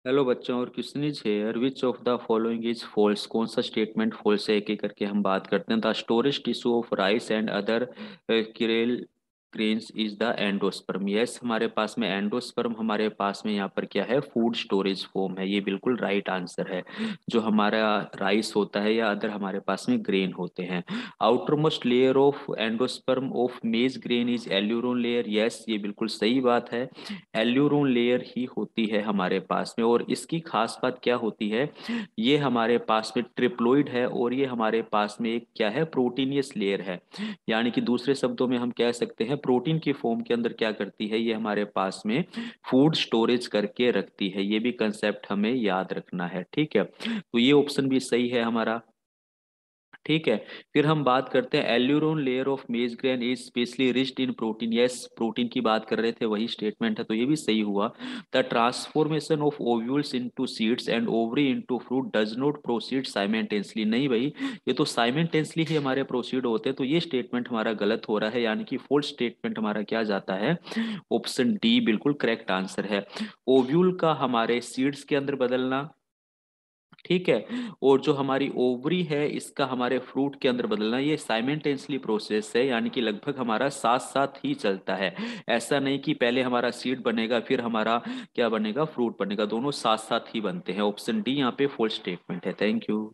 Hello बच्चों, और question is here which of the following is false. कौन सा स्टेटमेंट फॉल्स है, एक एक करके हम बात करते हैं। The storage tissue of rice and other chiral grains is the endosperm. Yes, हमारे पास में एंडोस्पर्म हमारे पास में यहाँ पर क्या है, फूड स्टोरेज फॉर्म है। ये बिल्कुल राइट आंसर है। जो हमारा राइस होता है या अदर हमारे पास में ग्रेन होते हैं। Outer most layer of endosperm of maize grain is aleurone layer. Yes, ये बिल्कुल सही बात है। एल्यूरोन लेयर ही होती है हमारे पास में। और इसकी खास बात क्या होती है, ये हमारे पास में ट्रिप्लोइड है और ये हमारे पास में एक क्या है, प्रोटीनियस लेयर है। यानी कि दूसरे शब्दों में हम कह सकते हैं प्रोटीन की फॉर्म के अंदर क्या करती है, ये हमारे पास में फूड स्टोरेज करके रखती है। ये भी कंसेप्ट हमें याद रखना है, ठीक है। तो ये ऑप्शन भी सही है हमारा, ठीक है। फिर हम बात करते हैं aleurone layer of maize grain is specially riched in protein. Yes, protein की बात कर रहे थे, वही स्टेटमेंट है, तो ये भी सही हुआ। The transformation of ovules into seeds and ovary into fruit does not proceed simultaneously. नहीं भाई, ये तो साइमल्टेनियसली ही हमारे प्रोसीड होते हैं, तो ये स्टेटमेंट हमारा गलत हो रहा है। यानी कि फोर्थ स्टेटमेंट हमारा क्या जाता है, ऑप्शन डी बिल्कुल करेक्ट आंसर है। ओव्यूल का हमारे सीड्स के अंदर बदलना, ठीक है, और जो हमारी ओवरी है इसका हमारे फ्रूट के अंदर बदलना, ये साइमल्टेनियसली प्रोसेस है। यानी कि लगभग हमारा साथ साथ ही चलता है। ऐसा नहीं कि पहले हमारा सीड बनेगा फिर हमारा क्या बनेगा, फ्रूट बनेगा। दोनों साथ साथ ही बनते हैं। ऑप्शन डी यहाँ पे फुल स्टेटमेंट है। Thank you.